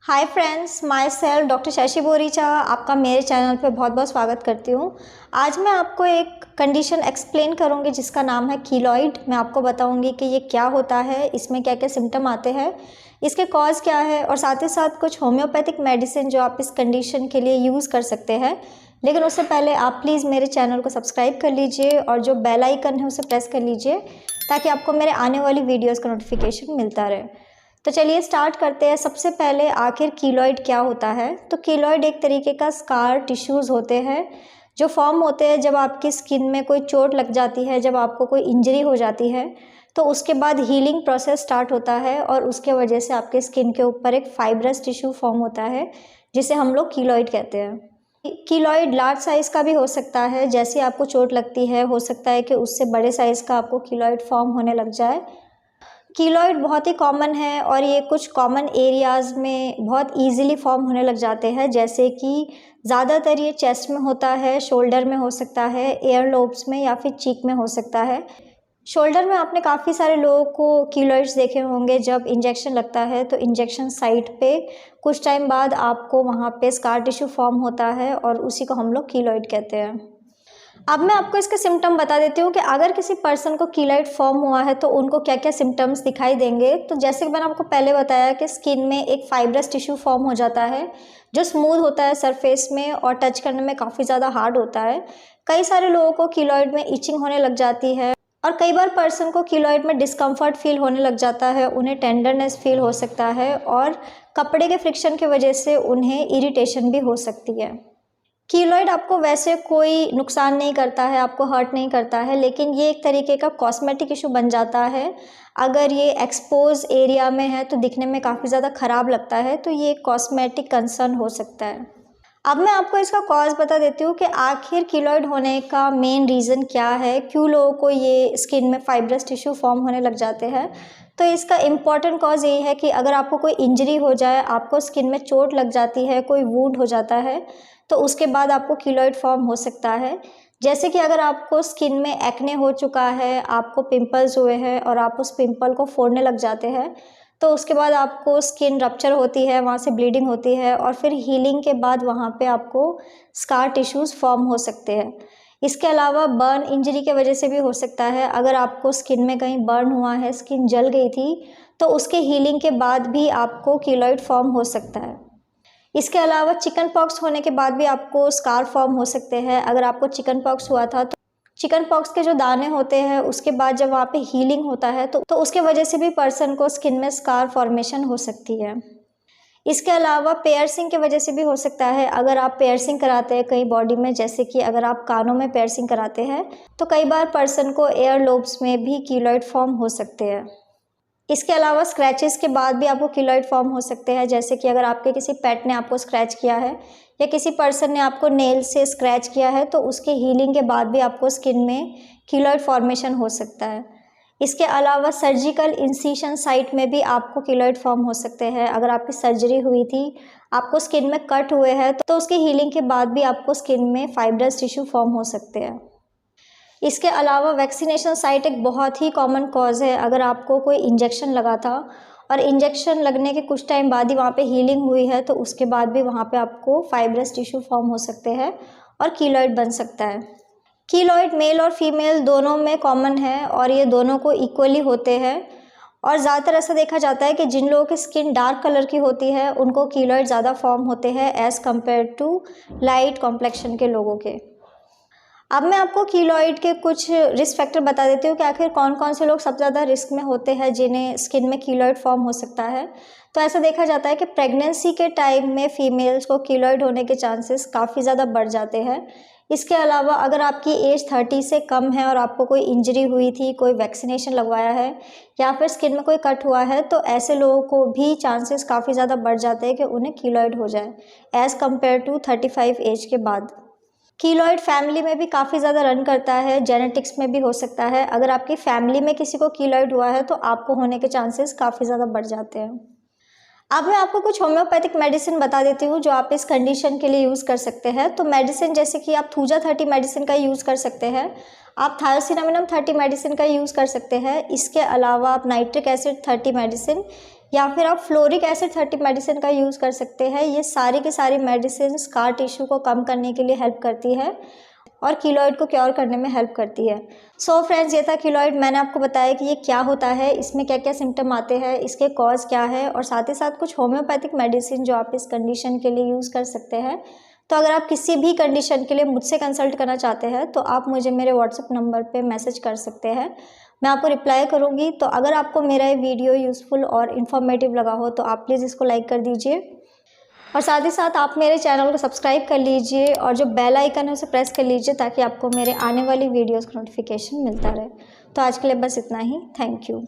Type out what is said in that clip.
Hi friends, my self doctor Shashi Boricha आपका मेरे channel पे बहुत बहुत स्वागत करती हूँ। आज मैं आपको एक कंडीशन एक्सप्लेन करूँगी जिसका नाम है कीलॉइड। मैं आपको बताऊँगी कि ये क्या होता है, इसमें क्या क्या सिम्टम आते हैं, इसके कॉज क्या है और साथ ही साथ कुछ होम्योपैथिक मेडिसिन जो आप इस कंडीशन के लिए यूज़ कर सकते हैं। लेकिन उससे पहले आप प्लीज़ मेरे चैनल को सब्सक्राइब कर लीजिए और जो बेल आइकन है उसे प्रेस कर लीजिए ताकि आपको मेरे आने वाली वीडियोज़ का नोटिफिकेशन मिलता रहे। तो चलिए स्टार्ट करते हैं। सबसे पहले आखिर कीलॉइड क्या होता है। तो कीलॉइड एक तरीके का स्कार टिश्यूज़ होते हैं जो फॉर्म होते हैं जब आपकी स्किन में कोई चोट लग जाती है, जब आपको कोई इंजरी हो जाती है तो उसके बाद हीलिंग प्रोसेस स्टार्ट होता है और उसके वजह से आपके स्किन के ऊपर एक फाइब्रस टिश्यू फॉर्म होता है जिसे हम लोग कीलॉइड कहते हैं। कीलॉइड लार्ज साइज़ का भी हो सकता है, जैसे आपको चोट लगती है हो सकता है कि उससे बड़े साइज़ का आपको कीलॉइड फॉर्म होने लग जाए। कीलॉइड बहुत ही कॉमन है और ये कुछ कॉमन एरियाज़ में बहुत इजीली फॉर्म होने लग जाते हैं, जैसे कि ज़्यादातर ये चेस्ट में होता है, शोल्डर में हो सकता है, एयर लोब्स में या फिर चीक में हो सकता है। शोल्डर में आपने काफ़ी सारे लोगों को कीलॉइड्स देखे होंगे। जब इंजेक्शन लगता है तो इंजेक्शन साइट पे कुछ टाइम बाद आपको वहाँ पे स्कार टिश्यू फॉर्म होता है और उसी को हम लोग कीलॉइड कहते हैं। अब मैं आपको इसके सिम्टम बता देती हूँ कि अगर किसी पर्सन को कीलॉइड फॉर्म हुआ है तो उनको क्या क्या सिम्टम्स दिखाई देंगे। तो जैसे कि मैंने आपको पहले बताया कि स्किन में एक फाइब्रस टिश्यू फॉर्म हो जाता है जो स्मूथ होता है सरफेस में और टच करने में काफ़ी ज़्यादा हार्ड होता है। कई सारे लोगों को कीलॉइड में इचिंग होने लग जाती है और कई बार पर्सन को कीलॉइड में डिस्कम्फर्ट फील होने लग जाता है, उन्हें टेंडरनेस फील हो सकता है और कपड़े के फ्रिक्शन की वजह से उन्हें इरिटेशन भी हो सकती है। कीलॉइड आपको वैसे कोई नुकसान नहीं करता है, आपको हर्ट नहीं करता है, लेकिन ये एक तरीके का कॉस्मेटिक इशू बन जाता है। अगर ये एक्सपोज एरिया में है तो दिखने में काफ़ी ज़्यादा ख़राब लगता है, तो ये एक कॉस्मेटिक कंसर्न हो सकता है। अब मैं आपको इसका कॉज बता देती हूँ कि आखिर कीलॉइड होने का मेन रीज़न क्या है, क्यों लोगों को ये स्किन में फाइब्रस टिश्यू फॉर्म होने लग जाते हैं। तो इसका इम्पॉर्टेंट कॉज यही है कि अगर आपको कोई इंजरी हो जाए, आपको स्किन में चोट लग जाती है, कोई वुंड हो जाता है, तो उसके बाद आपको कीलॉइड फॉर्म हो सकता है। जैसे कि अगर आपको स्किन में एक्ने हो चुका है, आपको पिंपल्स हुए हैं और आप उस पिंपल को फोड़ने लग जाते हैं, तो उसके बाद आपको स्किन रप्चर होती है, वहाँ से ब्लीडिंग होती है और फिर हीलिंग के बाद वहाँ पे आपको स्कार टिश्यूज़ फॉर्म हो सकते हैं। इसके अलावा बर्न इंजरी के वजह से भी हो सकता है। अगर आपको स्किन में कहीं बर्न हुआ है, स्किन जल गई थी, तो उसके हीलिंग के बाद भी आपको कीलॉइड फॉर्म हो सकता है। इसके अलावा चिकन पॉक्स होने के बाद भी आपको स्कार फॉर्म हो सकते हैं। अगर आपको चिकन पॉक्स हुआ था तो चिकन पॉक्स के जो दाने होते हैं उसके बाद जब वहाँ पे हीलिंग होता है तो उसके वजह से भी पर्सन को स्किन में स्कार फॉर्मेशन हो सकती है। इसके अलावा पेयर्सिंग की वजह से भी हो सकता है। अगर आप पेयर्सिंग कराते हैं कहीं बॉडी में, जैसे कि अगर आप कानों में पेयर्सिंग कराते हैं तो कई बार पर्सन को एयर लोब्स में भी कीलॉइड फॉर्म हो सकते हैं। इसके अलावा स्क्रैचेस के बाद भी आपको कीलॉइड फॉर्म हो सकते हैं, जैसे कि अगर आपके किसी पेट ने आपको स्क्रैच किया है या किसी पर्सन ने आपको नेल से स्क्रैच किया है तो उसके हीलिंग के बाद भी आपको स्किन में कीलॉइड फॉर्मेशन हो सकता है। इसके अलावा सर्जिकल इंसिशन साइट में भी आपको कीलॉइड फॉर्म हो सकते हैं। अगर आपकी सर्जरी हुई थी, आपको स्किन में कट हुए हैं तो उसकी हीलिंग के बाद भी आपको स्किन में फाइब्रस टिश्यू फॉर्म हो सकते हैं। इसके अलावा वैक्सीनेशन साइट एक बहुत ही कॉमन कॉज है। अगर आपको कोई इंजेक्शन लगा था और इंजेक्शन लगने के कुछ टाइम बाद ही वहाँ पे हीलिंग हुई है तो उसके बाद भी वहाँ पे आपको फाइब्रस टिश्यू फॉर्म हो सकते हैं और कीलॉइड बन सकता है। कीलॉइड मेल और फीमेल दोनों में कॉमन है और ये दोनों को इक्वली होते हैं और ज़्यादातर ऐसा देखा जाता है कि जिन लोगों की स्किन डार्क कलर की होती है उनको कीलॉइड ज़्यादा फॉर्म होते हैं as compare to light complexion के लोगों के। अब मैं आपको कीलॉइड के कुछ रिस्क फैक्टर बता देती हूँ कि आखिर कौन कौन से लोग सबसे ज़्यादा रिस्क में होते हैं जिन्हें स्किन में कीलॉइड फॉर्म हो सकता है। तो ऐसा देखा जाता है कि प्रेगनेंसी के टाइम में फीमेल्स को कीलॉइड होने के चांसेस काफ़ी ज़्यादा बढ़ जाते हैं। इसके अलावा अगर आपकी एज 30 से कम है और आपको कोई इंजरी हुई थी, कोई वैक्सीनेशन लगवाया है या फिर स्किन में कोई कट हुआ है, तो ऐसे लोगों को भी चांसेस काफ़ी ज़्यादा बढ़ जाते हैं कि उन्हें कीलॉइड हो जाए एज़ कम्पेयर टू 35 एज के बाद। कीलॉइड फैमिली में भी काफ़ी ज़्यादा रन करता है, जेनेटिक्स में भी हो सकता है। अगर आपकी फैमिली में किसी को कीलॉइड हुआ है तो आपको होने के चांसेस काफ़ी ज़्यादा बढ़ जाते हैं। अब मैं आपको कुछ होम्योपैथिक मेडिसिन बता देती हूँ जो आप इस कंडीशन के लिए यूज़ कर सकते हैं। तो मेडिसिन जैसे कि आप थूजा 30 मेडिसिन का यूज़ कर सकते हैं, आप थायोसिनामिनम 30 मेडिसिन का यूज़ कर सकते हैं। इसके अलावा आप नाइट्रिक एसिड 30 मेडिसिन या फिर आप फ्लोरिक एसिड 30 मेडिसिन का यूज़ कर सकते हैं। ये सारी की सारी मेडिसिन स्कार टिश्यू को कम करने के लिए हेल्प करती है और कीलॉइड को क्योर करने में हेल्प करती है। सो फ्रेंड्स, ये था कीलॉइड। मैंने आपको बताया कि ये क्या होता है, इसमें क्या क्या सिम्टम आते हैं, इसके कॉज क्या है, और साथ ही साथ कुछ होम्योपैथिक मेडिसिन जो आप इस कंडीशन के लिए यूज़ कर सकते हैं। तो अगर आप किसी भी कंडीशन के लिए मुझसे कंसल्ट करना चाहते हैं तो आप मुझे मेरे व्हाट्सएप नंबर पे मैसेज कर सकते हैं, मैं आपको रिप्लाई करूँगी। तो अगर आपको मेरा ये वीडियो यूज़फुल और इन्फॉर्मेटिव लगा हो तो आप प्लीज़ इसको लाइक कर दीजिए, और साथ ही साथ आप मेरे चैनल को सब्सक्राइब कर लीजिए और जो बेल आइकन है उसे प्रेस कर लीजिए ताकि आपको मेरे आने वाली वीडियोज़ का नोटिफिकेशन मिलता रहे। तो आज के लिए बस इतना ही। Thank you.